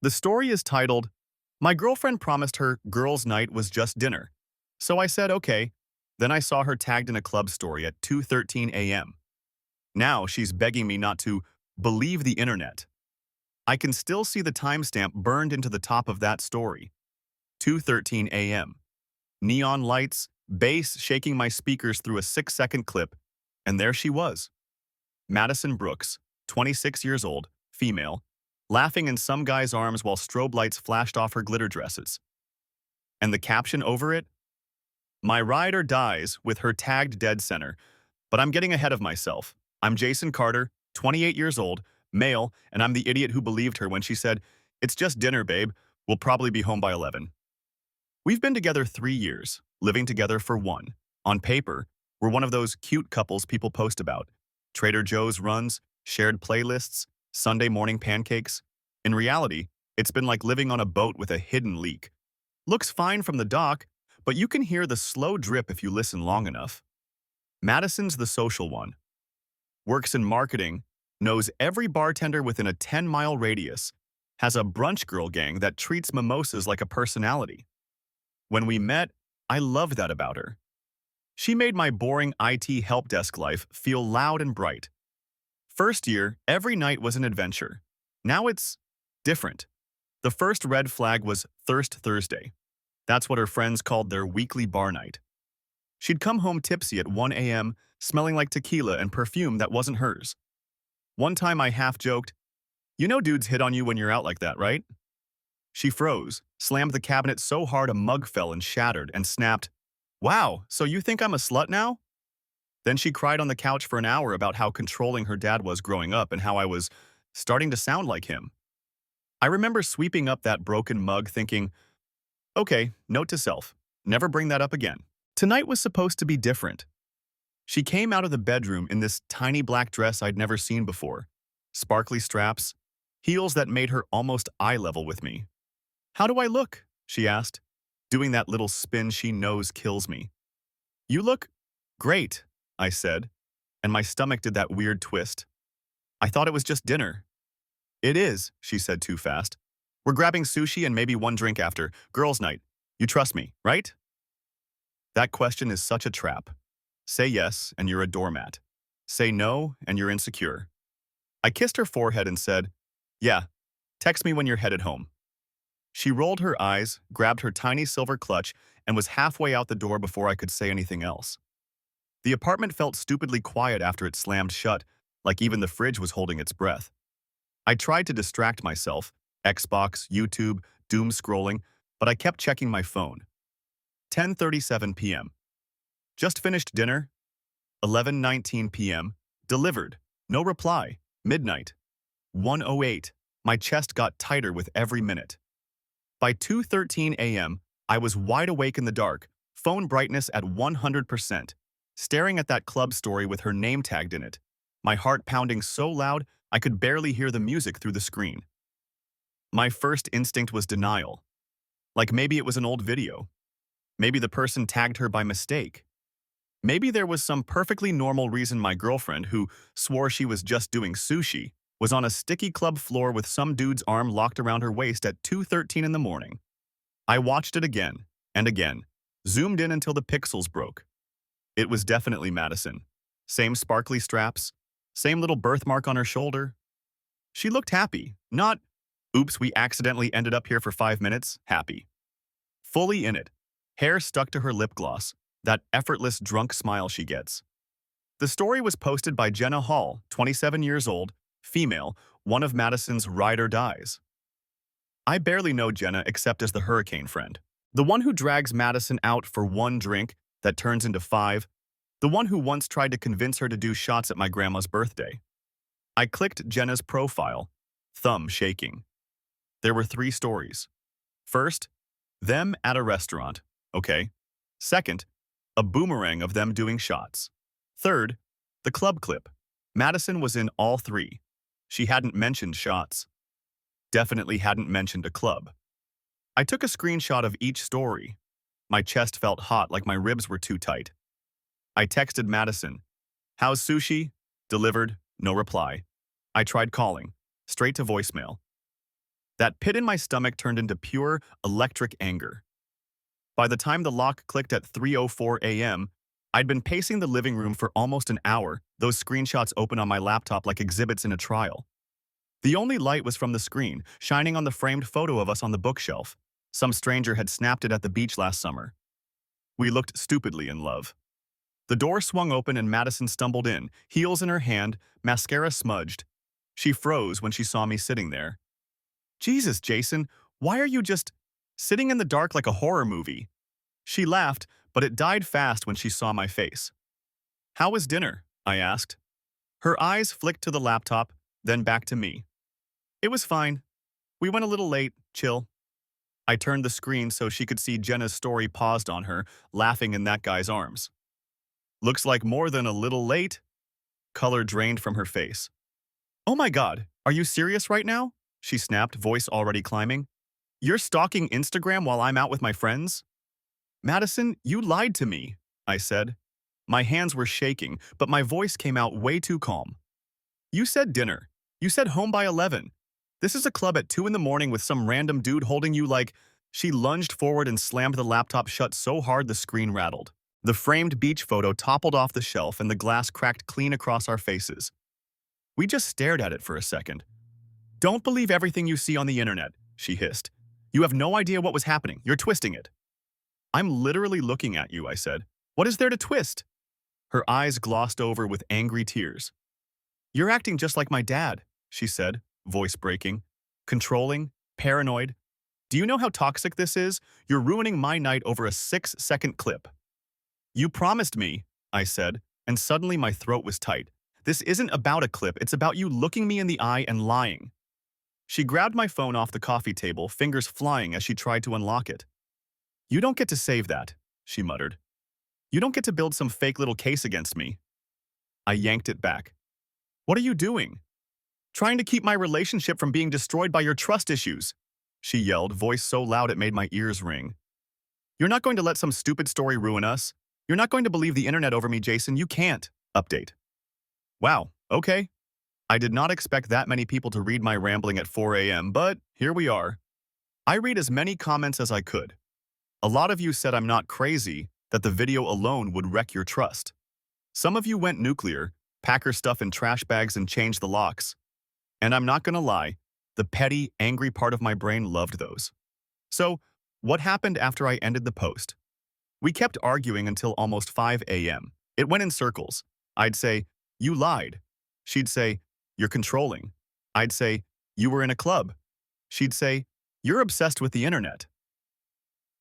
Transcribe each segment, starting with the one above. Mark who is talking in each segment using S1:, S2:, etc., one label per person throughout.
S1: The story is titled, My Girlfriend Promised Her Girls' Night Was Just Dinner. So I said, okay. Then I saw her tagged in a club story at 2:13 a.m. Now she's begging me not to believe the internet. I can still see the timestamp burned into the top of that story. 2:13 a.m. Neon lights, bass shaking my speakers through a 6-second clip, and there she was. Madison Brooks, 26 years old, female, laughing in some guy's arms while strobe lights flashed off her glitter dresses. And the caption over it? My ride or dies with her tagged dead center. But I'm getting ahead of myself. I'm Jason Carter, 28 years old, male, and I'm the idiot who believed her when she said, It's just dinner, babe. We'll probably be home by 11. We've been together 3 years, living together for 1. On paper, we're one of those cute couples people post about. Trader Joe's runs, shared playlists, Sunday morning pancakes. In reality, it's been like living on a boat with a hidden leak. Looks fine from the dock, but you can hear the slow drip if you listen long enough. Madison's the social one. Works in marketing, knows every bartender within a 10-mile radius, has a brunch girl gang that treats mimosas like a personality. When we met, I loved that about her. She made my boring IT help desk life feel loud and bright. First year, every night was an adventure. Now it's different. The first red flag was Thirst Thursday. That's what her friends called their weekly bar night. She'd come home tipsy at 1 a.m., smelling like tequila and perfume that wasn't hers. One time I half joked, You know dudes hit on you when you're out like that, right? She froze, slammed the cabinet so hard a mug fell and shattered, and snapped, Wow, so you think I'm a slut now? Then she cried on the couch for an hour about how controlling her dad was growing up and how I was starting to sound like him. I remember sweeping up that broken mug thinking, Okay, note to self, never bring that up again. Tonight was supposed to be different. She came out of the bedroom in this tiny black dress I'd never seen before. Sparkly straps, heels that made her almost eye level with me. How do I look? She asked, doing that little spin she knows kills me. You look great, I said, and my stomach did that weird twist. I thought it was just dinner. It is, she said too fast. We're grabbing sushi and maybe one drink after. Girls' night. You trust me, right? That question is such a trap. Say yes, and you're a doormat. Say no, and you're insecure. I kissed her forehead and said, Yeah, text me when you're headed home. She rolled her eyes, grabbed her tiny silver clutch, and was halfway out the door before I could say anything else. The apartment felt stupidly quiet after it slammed shut, like even the fridge was holding its breath. I tried to distract myself, Xbox, YouTube, doom scrolling, but I kept checking my phone. 10:37 p.m. Just finished dinner. 11:19 p.m. Delivered. No reply. Midnight. 1:08. My chest got tighter with every minute. By 2:13 a.m., I was wide awake in the dark, phone brightness at 100%, staring at that club story with her name tagged in it, my heart pounding so loud I could barely hear the music through the screen. My first instinct was denial. Like maybe it was an old video. Maybe the person tagged her by mistake. Maybe there was some perfectly normal reason my girlfriend, who swore she was just doing sushi, was on a sticky club floor with some dude's arm locked around her waist at 2:13 in the morning. I watched it again and again, zoomed in until the pixels broke. It was definitely Madison. Same sparkly straps, same little birthmark on her shoulder. She looked happy, not, oops, we accidentally ended up here for 5 minutes, happy. Fully in it, hair stuck to her lip gloss, that effortless drunk smile she gets. The story was posted by Jenna Hall, 27 years old, female, one of Madison's ride or dies. I barely know Jenna except as the hurricane friend. The one who drags Madison out for one drink that turns into 5. The one who once tried to convince her to do shots at my grandma's birthday. I clicked Jenna's profile, thumb shaking. There were 3 stories. First, them at a restaurant, okay. Second, a boomerang of them doing shots. Third, the club clip. Madison was in all 3. She hadn't mentioned shots. Definitely hadn't mentioned a club. I took a screenshot of each story. My chest felt hot like my ribs were too tight. I texted Madison. How's sushi? Delivered, no reply. I tried calling, straight to voicemail. That pit in my stomach turned into pure, electric anger. By the time the lock clicked at 3:04 a.m., I'd been pacing the living room for almost an hour, those screenshots open on my laptop like exhibits in a trial. The only light was from the screen, shining on the framed photo of us on the bookshelf. Some stranger had snapped it at the beach last summer. We looked stupidly in love. The door swung open and Madison stumbled in, heels in her hand, mascara smudged. She froze when she saw me sitting there. Jesus, Jason, why are you just sitting in the dark like a horror movie? She laughed, but it died fast when she saw my face. How was dinner? I asked. Her eyes flicked to the laptop, then back to me. It was fine. We went a little late, chill. I turned the screen so she could see Jenna's story paused on her, laughing in that guy's arms. Looks like more than a little late. Color drained from her face. Oh my God, are you serious right now? She snapped, voice already climbing. You're stalking Instagram while I'm out with my friends? Madison, you lied to me, I said. My hands were shaking, but my voice came out way too calm. You said dinner. You said home by 11. This is a club at 2 in the morning with some random dude holding you like… She lunged forward and slammed the laptop shut so hard the screen rattled. The framed beach photo toppled off the shelf and the glass cracked clean across our faces. We just stared at it for a second. Don't believe everything you see on the internet, she hissed. You have no idea what was happening. You're twisting it. I'm literally looking at you, I said. What is there to twist? Her eyes glossed over with angry tears. You're acting just like my dad, she said, voice breaking. Controlling, paranoid. Do you know how toxic this is? You're ruining my night over a 6-second clip. You promised me, I said, and suddenly my throat was tight. This isn't about a clip, it's about you looking me in the eye and lying. She grabbed my phone off the coffee table, fingers flying as she tried to unlock it. You don't get to save that, she muttered. You don't get to build some fake little case against me. I yanked it back. What are you doing? Trying to keep my relationship from being destroyed by your trust issues, she yelled, voice so loud it made my ears ring. You're not going to let some stupid story ruin us. You're not going to believe the internet over me, Jason. You can't. Update. Wow, okay. I did not expect that many people to read my rambling at 4 a.m., but here we are. I read as many comments as I could. A lot of you said I'm not crazy, that the video alone would wreck your trust. Some of you went nuclear, pack her stuff in trash bags and change the locks. And I'm not gonna lie, the petty, angry part of my brain loved those. So, what happened after I ended the post? We kept arguing until almost 5 a.m. It went in circles. I'd say, you lied. She'd say, you're controlling. I'd say, you were in a club. She'd say, you're obsessed with the internet.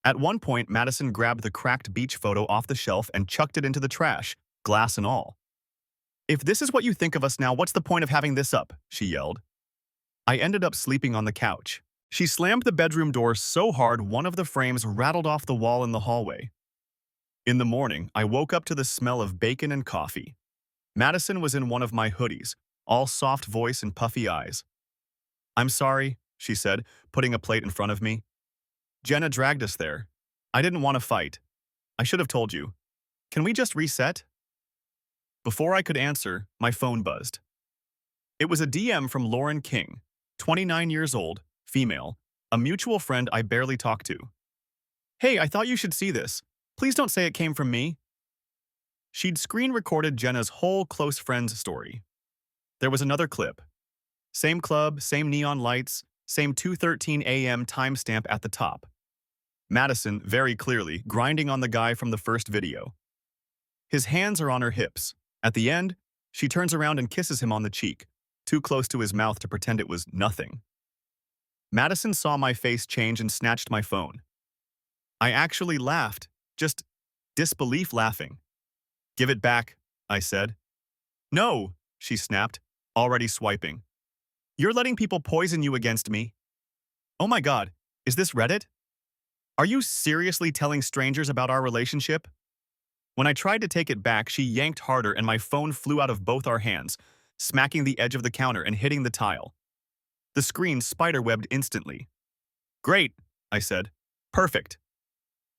S1: At one point, Madison grabbed the cracked beach photo off the shelf and chucked it into the trash, glass and all. If this is what you think of us now, what's the point of having this up? She yelled. I ended up sleeping on the couch. She slammed the bedroom door so hard one of the frames rattled off the wall in the hallway. In the morning, I woke up to the smell of bacon and coffee. Madison was in one of my hoodies, all soft voice and puffy eyes. I'm sorry, she said, putting a plate in front of me. Jenna dragged us there. I didn't want to fight. I should have told you. Can we just reset? Before I could answer, my phone buzzed. It was a DM from Lauren King, 29 years old, female, a mutual friend I barely talk to. Hey, I thought you should see this. Please don't say it came from me. She'd screen recorded Jenna's whole close friends story. There was another clip. Same club, same neon lights, same 2:13 a.m. timestamp at the top. Madison, very clearly, grinding on the guy from the first video. His hands are on her hips. At the end, she turns around and kisses him on the cheek, too close to his mouth to pretend it was nothing. Madison saw my face change and snatched my phone. I actually laughed, just disbelief laughing. Give it back, I said. No, she snapped, already swiping. You're letting people poison you against me. Oh my God, is this Reddit? Are you seriously telling strangers about our relationship? When I tried to take it back, she yanked harder and my phone flew out of both our hands, smacking the edge of the counter and hitting the tile. The screen spiderwebbed instantly. Great, I said. Perfect.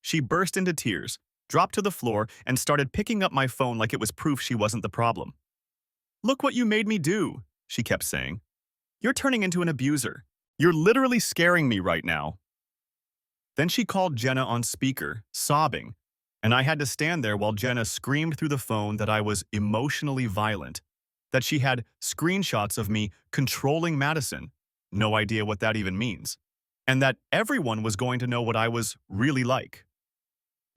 S1: She burst into tears, dropped to the floor, and started picking up my phone like it was proof she wasn't the problem. Look what you made me do, she kept saying. You're turning into an abuser. You're literally scaring me right now. Then she called Jenna on speaker, sobbing, and I had to stand there while Jenna screamed through the phone that I was emotionally violent, that she had screenshots of me controlling Madison, no idea what that even means, and that everyone was going to know what I was really like.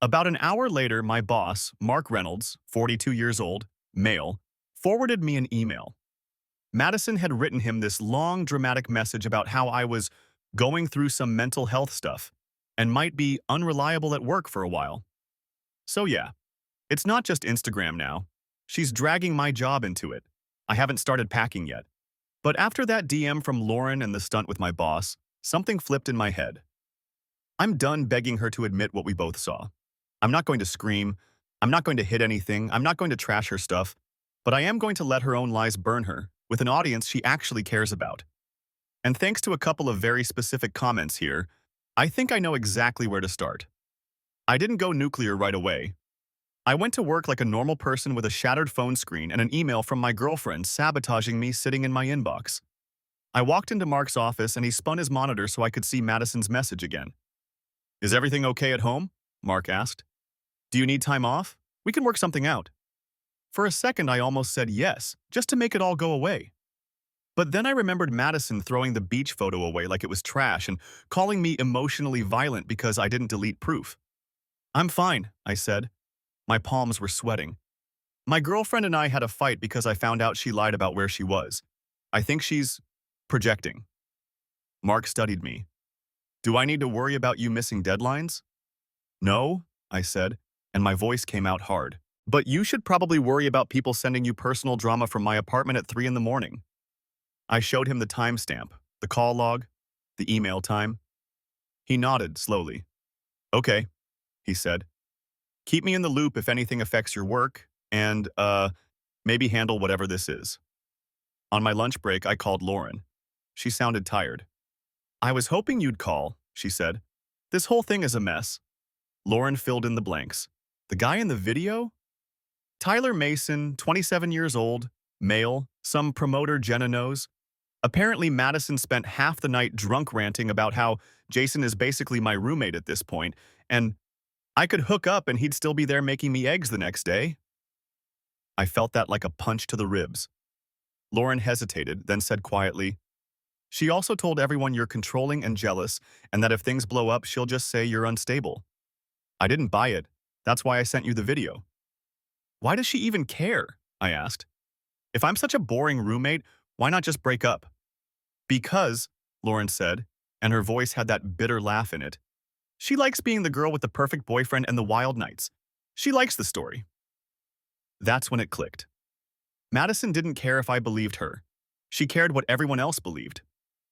S1: About an hour later, my boss, Mark Reynolds, 42 years old, male, forwarded me an email. Madison had written him this long, dramatic message about how I was going through some mental health stuff and might be unreliable at work for a while. So yeah, it's not just Instagram now. She's dragging my job into it. I haven't started packing yet. But after that DM from Lauren and the stunt with my boss, something flipped in my head. I'm done begging her to admit what we both saw. I'm not going to scream. I'm not going to hit anything. I'm not going to trash her stuff. But I am going to let her own lies burn her with an audience she actually cares about. And thanks to a couple of very specific comments here, I think I know exactly where to start. I didn't go nuclear right away. I went to work like a normal person with a shattered phone screen and an email from my girlfriend sabotaging me sitting in my inbox. I walked into Mark's office and he spun his monitor so I could see Madison's message again. Is everything okay at home? Mark asked. Do you need time off? We can work something out. For a second, I almost said yes, just to make it all go away. But then I remembered Madison throwing the beach photo away like it was trash and calling me emotionally violent because I didn't delete proof. I'm fine, I said. My palms were sweating. My girlfriend and I had a fight because I found out she lied about where she was. I think she's projecting. Mark studied me. Do I need to worry about you missing deadlines? No, I said, and my voice came out hard. But you should probably worry about people sending you personal drama from my apartment at 3 in the morning. I showed him the timestamp, the call log, the email time. He nodded slowly. Okay, he said. Keep me in the loop if anything affects your work, and, maybe handle whatever this is. On my lunch break, I called Lauren. She sounded tired. I was hoping you'd call, she said. This whole thing is a mess. Lauren filled in the blanks. The guy in the video? Tyler Mason, 27 years old, male, some promoter Jenna knows. Apparently, Madison spent half the night drunk ranting about how Jason is basically my roommate at this point, and I could hook up and he'd still be there making me eggs the next day. I felt that like a punch to the ribs. Lauren hesitated, then said quietly, she also told everyone you're controlling and jealous, and that if things blow up, she'll just say you're unstable. I didn't buy it. That's why I sent you the video. Why does she even care? I asked. If I'm such a boring roommate, why not just break up? Because, Lauren said, and her voice had that bitter laugh in it. She likes being the girl with the perfect boyfriend and the wild nights. She likes the story. That's when it clicked. Madison didn't care if I believed her. She cared what everyone else believed.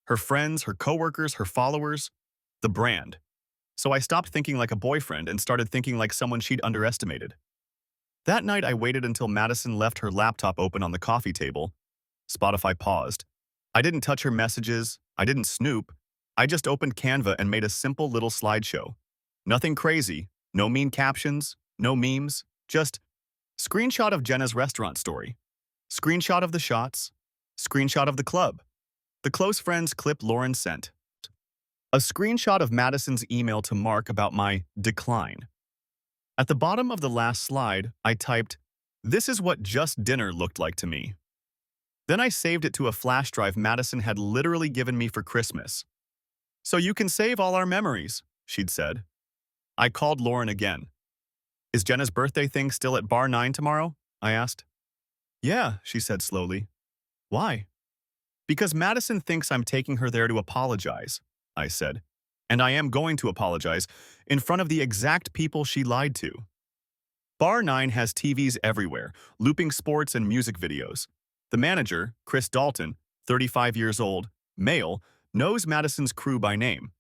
S1: Her friends, her coworkers, her followers, the brand. So I stopped thinking like a boyfriend and started thinking like someone she'd underestimated. That night, I waited until Madison left her laptop open on the coffee table. Spotify paused. I didn't touch her messages. I didn't snoop. I just opened Canva and made a simple little slideshow. Nothing crazy. No mean captions. No memes. Just screenshot of Jenna's restaurant story. Screenshot of the shots. Screenshot of the club. The close friends clip Lauren sent. A screenshot of Madison's email to Mark about my decline. At the bottom of the last slide, I typed, "This is what just dinner looked like to me." Then I saved it to a flash drive Madison had literally given me for Christmas. So you can save all our memories, she'd said. I called Lauren again. Is Jenna's birthday thing still at Bar 9 tomorrow? I asked. Yeah, she said slowly. Why? Because Madison thinks I'm taking her there to apologize, I said. And I am going to apologize in front of the exact people she lied to. Bar 9 has TVs everywhere, looping sports and music videos. The manager, Chris Dalton, 35 years old, male, knows Madison's crew by name.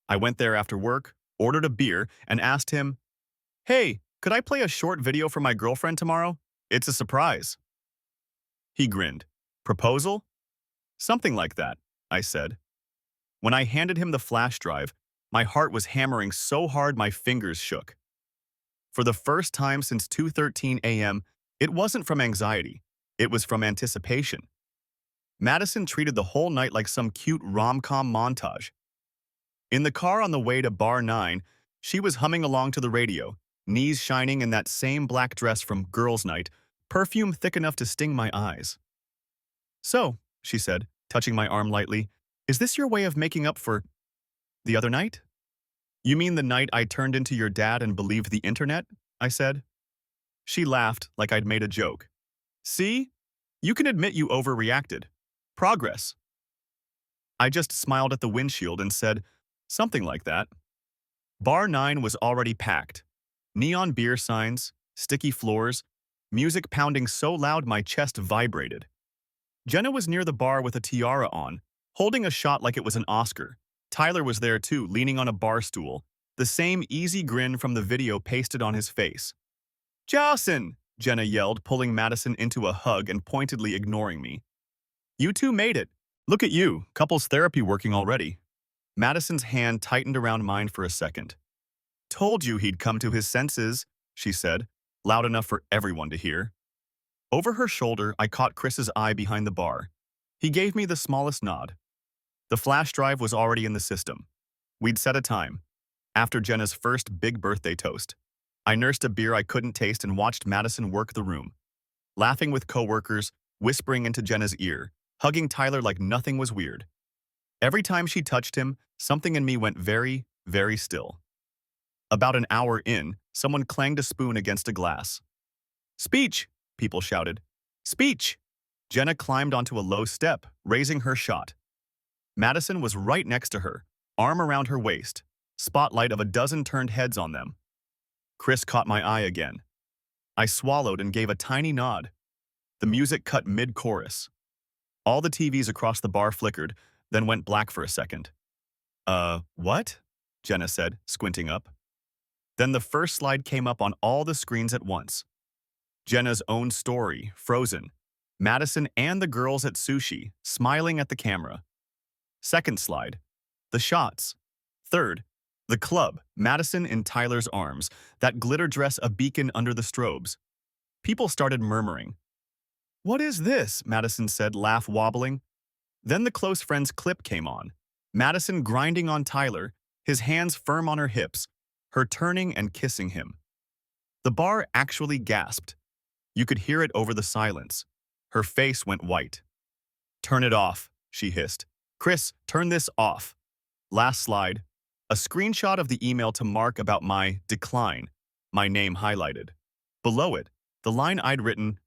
S1: I went there after work, ordered a beer, and asked him, "Hey, could I play a short video for my girlfriend tomorrow? It's a surprise." He grinned. Proposal? Something like that, I said. When I handed him the flash drive, my heart was hammering so hard my fingers shook. For the first time since 2:13 a.m., it wasn't from anxiety. It was from anticipation. Madison treated the whole night like some cute rom-com montage. In the car on the way to Bar 9, she was humming along to the radio, knees shining in that same black dress from Girls' Night, perfume thick enough to sting my eyes. "So," she said, touching my arm lightly, "is this your way of making up for the other night?" "You mean the night I turned into your dad and believed the internet?" I said. She laughed like I'd made a joke. "See? You can admit you overreacted. Progress." I just smiled at the windshield and said, "Something like that." Bar 9 was already packed. Neon beer signs, sticky floors, music pounding so loud my chest vibrated. Jenna was near the bar with a tiara on, holding a shot like it was an Oscar. Tyler was there too, leaning on a bar stool, the same easy grin from the video pasted on his face. "Jawson!" Jenna yelled, pulling Madison into a hug and pointedly ignoring me. "You two made it. Look at you, couples therapy working already." Madison's hand tightened around mine for a second. "Told you he'd come to his senses," she said, loud enough for everyone to hear. Over her shoulder, I caught Chris's eye behind the bar. He gave me the smallest nod. The flash drive was already in the system. We'd set a time, after Jenna's first big birthday toast. I nursed a beer I couldn't taste and watched Madison work the room, laughing with coworkers, whispering into Jenna's ear, hugging Tyler like nothing was weird. Every time she touched him, something in me went very, very still. About an hour in, someone clanged a spoon against a glass. "Speech!" people shouted. "Speech!" Jenna climbed onto a low step, raising her shot. Madison was right next to her, arm around her waist, spotlight of a dozen turned heads on them. Chris caught my eye again. I swallowed and gave a tiny nod. The music cut mid-chorus. All the TVs across the bar flickered, then went black for a second. What?" Jenna said, squinting up. Then the first slide came up on all the screens at once. Jenna's own story, frozen. Madison and the girls at sushi, smiling at the camera. Second slide. The shots. Third. The club, Madison in Tyler's arms, that glitter dress a beacon under the strobes. People started murmuring. "What is this?" Madison said, laugh wobbling. Then the close friends clip came on. Madison grinding on Tyler, his hands firm on her hips, her turning and kissing him. The bar actually gasped. You could hear it over the silence. Her face went white. "Turn it off," she hissed. "Chris, turn this off." Last slide. A screenshot of the email to Mark about my decline, my name highlighted. Below it, the line I'd written,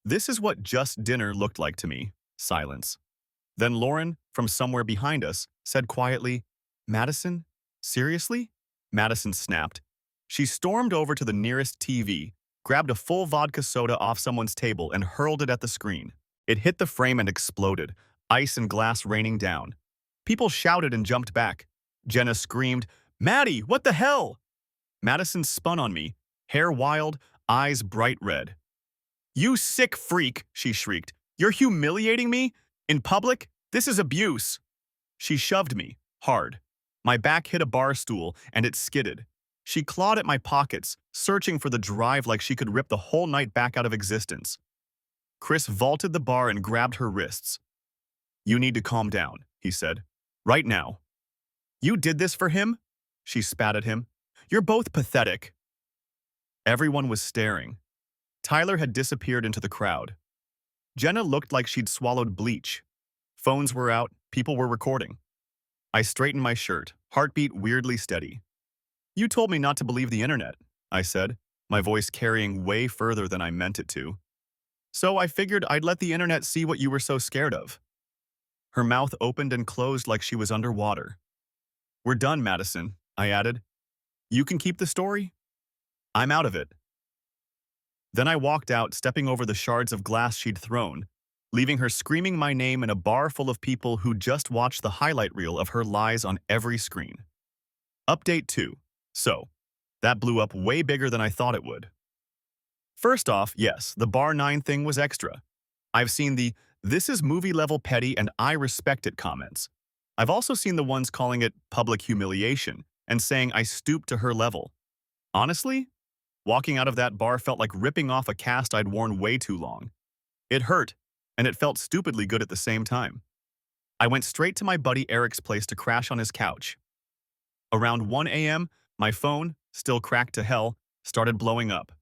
S1: "This is what just dinner looked like to me." Silence. Then Lauren, from somewhere behind us, said quietly, "Madison? Seriously?" Madison snapped. She stormed over to the nearest TV, grabbed a full vodka soda off someone's table and hurled it at the screen. It hit the frame and exploded, ice and glass raining down. People shouted and jumped back. Jenna screamed, "Maddie, what the hell?" Madison spun on me, hair wild, eyes bright red. "You sick freak," she shrieked. "You're humiliating me? In public? This is abuse." She shoved me, hard. My back hit a bar stool, and it skidded. She clawed at my pockets, searching for the drive like she could rip the whole night back out of existence. Chris vaulted the bar and grabbed her wrists. "You need to calm down," he said. "Right now." "You did this for him?" She spat at him. "You're both pathetic." Everyone was staring. Tyler had disappeared into the crowd. Jenna looked like she'd swallowed bleach. Phones were out, people were recording. I straightened my shirt, heartbeat weirdly steady. "You told me not to believe the internet," I said, my voice carrying way further than I meant it to. "So I figured I'd let the internet see what you were so scared of." Her mouth opened and closed like she was underwater. "We're done, Madison," I added. "You can keep the story. I'm out of it." Then I walked out, stepping over the shards of glass she'd thrown, leaving her screaming my name in a bar full of people who just watched the highlight reel of her lies on every screen. Update 2. So, that blew up way bigger than I thought it would. First off, yes, the Bar 9 thing was extra. I've seen the "this is movie-level petty and I respect it" comments. I've also seen the ones calling it public humiliation and saying I stooped to her level. Honestly, walking out of that bar felt like ripping off a cast I'd worn way too long. It hurt, and it felt stupidly good at the same time. I went straight to my buddy Eric's place to crash on his couch. Around 1 a.m., my phone, still cracked to hell, started blowing up.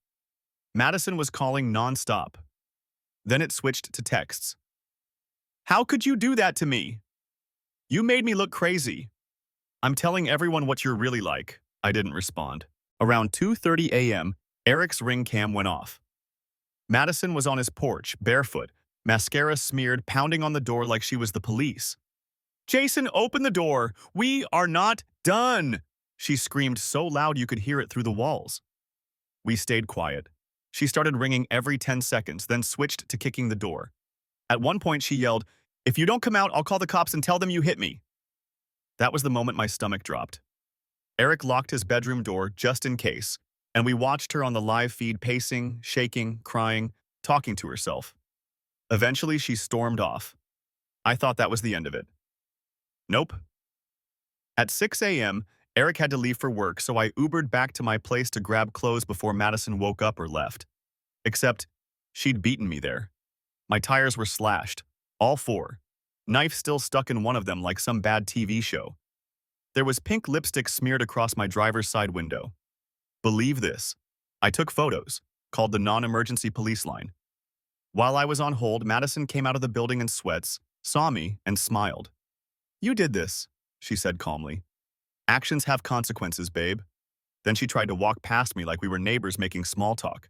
S1: Madison was calling nonstop. Then it switched to texts. "How could you do that to me? You made me look crazy. I'm telling everyone what you're really like." I didn't respond. Around 2:30 a.m., Eric's ring cam went off. Madison was on his porch, barefoot, mascara smeared, pounding on the door like she was the police. "Jason, open the door! We are not done!" She screamed so loud you could hear it through the walls. We stayed quiet. She started ringing every 10 seconds, then switched to kicking the door. At one point, she yelled, "If you don't come out, I'll call the cops and tell them you hit me." That was the moment my stomach dropped. Eric locked his bedroom door just in case, and we watched her on the live feed pacing, shaking, crying, talking to herself. Eventually, she stormed off. I thought that was the end of it. Nope. At 6 a.m., Eric had to leave for work, so I Ubered back to my place to grab clothes before Madison woke up or left. Except, she'd beaten me there. My tires were slashed, all four. Knife still stuck in one of them like some bad TV show. There was pink lipstick smeared across my driver's side window. Believe this. I took photos, called the non-emergency police line. While I was on hold, Madison came out of the building in sweats, saw me, and smiled. "You did this," she said calmly. "Actions have consequences, babe." Then she tried to walk past me like we were neighbors making small talk.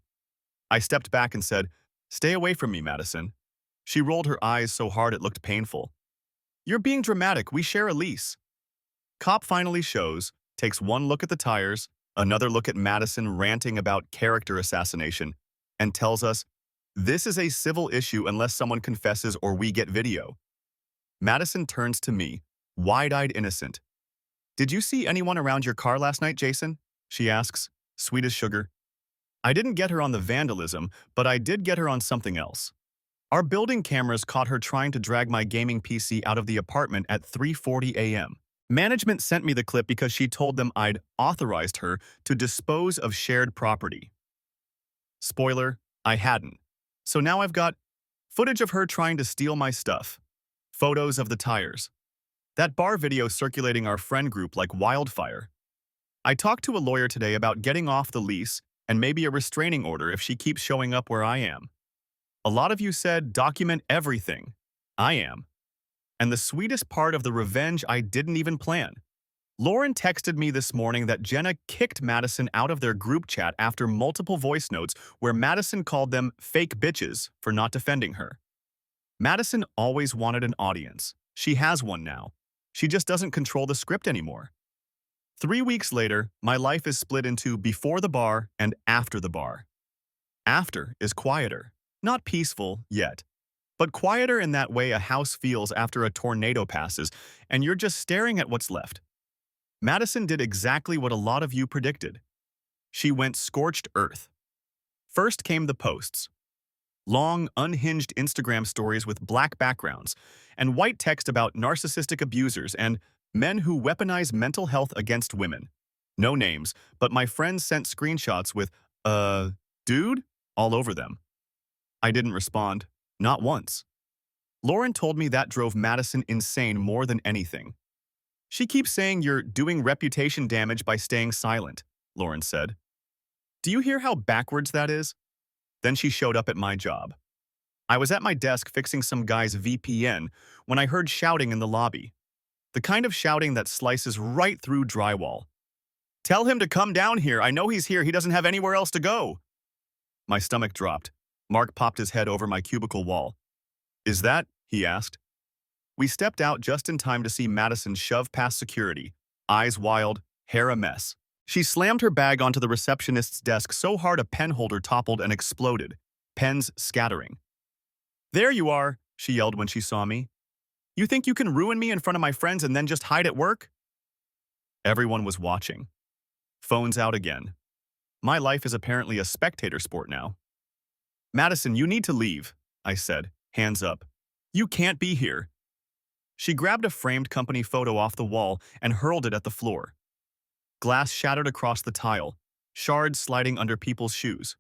S1: I stepped back and said, "Stay away from me, Madison." She rolled her eyes so hard it looked painful. "You're being dramatic. We share a lease." Cop finally shows, takes one look at the tires, another look at Madison ranting about character assassination, and tells us, "This is a civil issue unless someone confesses or we get video." Madison turns to me, wide-eyed innocent. "Did you see anyone around your car last night, Jason?" she asks, sweet as sugar. I didn't get her on the vandalism, but I did get her on something else. Our building cameras caught her trying to drag my gaming PC out of the apartment at 3:40 a.m. Management sent me the clip because she told them I'd authorized her to dispose of shared property. Spoiler, I hadn't. So now I've got footage of her trying to steal my stuff, photos of the tires, that bar video circulating our friend group like wildfire. I talked to a lawyer today about getting off the lease and maybe a restraining order if she keeps showing up where I am. A lot of you said document everything. I am. And the sweetest part of the revenge I didn't even plan. Lauren texted me this morning that Jenna kicked Madison out of their group chat after multiple voice notes where Madison called them fake bitches for not defending her. Madison always wanted an audience. She has one now. She just doesn't control the script anymore. 3 weeks later, my life is split into before the bar and after the bar. After is quieter. Not peaceful yet, but quieter in that way a house feels after a tornado passes and you're just staring at what's left. Madison did exactly what a lot of you predicted. She went scorched earth. First came the posts. Long, unhinged Instagram stories with black backgrounds and white text about narcissistic abusers and men who weaponize mental health against women. No names, but my friends sent screenshots with, dude, all over them. I didn't respond. Not once. Lauren told me that drove Madison insane more than anything. "She keeps saying you're doing reputation damage by staying silent," Lauren said. "Do you hear how backwards that is?" Then she showed up at my job. I was at my desk fixing some guy's VPN when I heard shouting in the lobby. The kind of shouting that slices right through drywall. "Tell him to come down here. I know he's here. He doesn't have anywhere else to go." My stomach dropped. Mark popped his head over my cubicle wall. "Is that?" he asked. We stepped out just in time to see Madison shove past security, eyes wild, hair a mess. She slammed her bag onto the receptionist's desk so hard a pen holder toppled and exploded, pens scattering. "There you are," she yelled when she saw me. "You think you can ruin me in front of my friends and then just hide at work?" Everyone was watching. Phones out again. My life is apparently a spectator sport now. "Madison, you need to leave," I said, hands up. "You can't be here." She grabbed a framed company photo off the wall and hurled it at the floor. Glass shattered across the tile, shards sliding under people's shoes.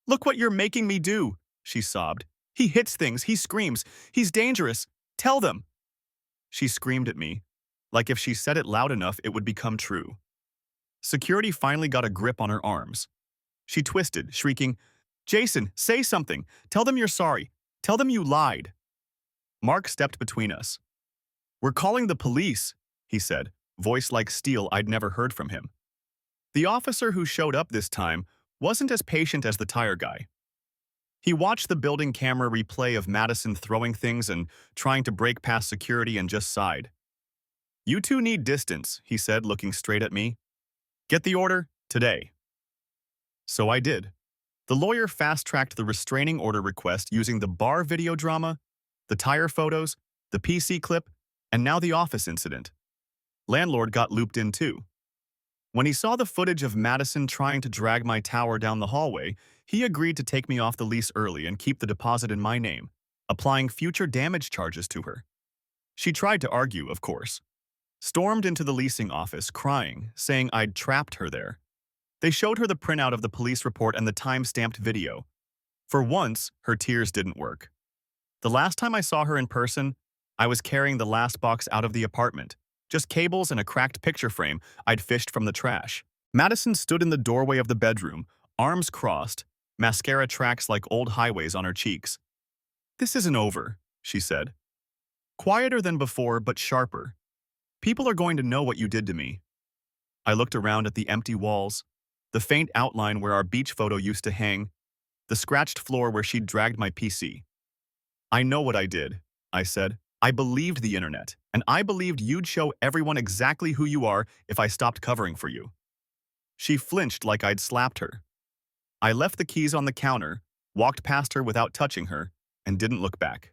S1: "Look what you're making me do," she sobbed. He hits things, he screams, he's dangerous. Tell them. She screamed at me, like if she said it loud enough it would become true. Security finally got a grip on her arms. She twisted, shrieking, Jason, say something. Tell them you're sorry. Tell them you lied. Mark stepped between us. We're calling the police, he said, voice like steel I'd never heard from him. The officer who showed up this time wasn't as patient as the tire guy. He watched the building camera replay of Madison throwing things and trying to break past security and just sighed. You two need distance, he said, looking straight at me. Get the order today. So I did. The lawyer fast-tracked the restraining order request using the bar video drama, the tire photos, the PC clip, and now the office incident. Landlord got looped in too. When he saw the footage of Madison trying to drag my tower down the hallway, he agreed to take me off the lease early and keep the deposit in my name, applying future damage charges to her. She tried to argue, of course. Stormed into the leasing office, crying, saying I'd trapped her there. They showed her the printout of the police report and the time-stamped video. For once, her tears didn't work. The last time I saw her in person, I was carrying the last box out of the apartment, just cables and a cracked picture frame I'd fished from the trash. Madison stood in the doorway of the bedroom, arms crossed, mascara tracks like old highways on her cheeks. This isn't over, she said. Quieter than before, but sharper. People are going to know what you did to me. I looked around at the empty walls, the faint outline where our beach photo used to hang, the scratched floor where she'd dragged my PC. I know what I did, I said. I believed the internet, and I believed you'd show everyone exactly who you are if I stopped covering for you. She flinched like I'd slapped her. I left the keys on the counter, walked past her without touching her, and didn't look back.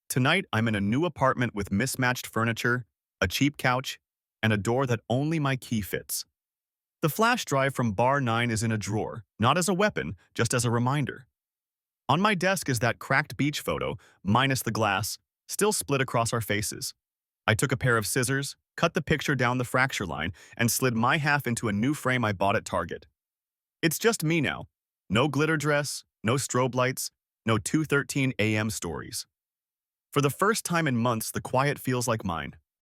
S1: Tonight, I'm in a new apartment with mismatched furniture, a cheap couch, and a door that only my key fits. The flash drive from Bar 9 is in a drawer, not as a weapon, just as a reminder. On my desk is that cracked beach photo, minus the glass, still split across our faces. I took a pair of scissors, cut the picture down the fracture line, and slid my half into a new frame I bought at Target. It's just me now. No glitter dress, no strobe lights, no 2:13 a.m. stories. For the first time in months, the quiet feels like mine.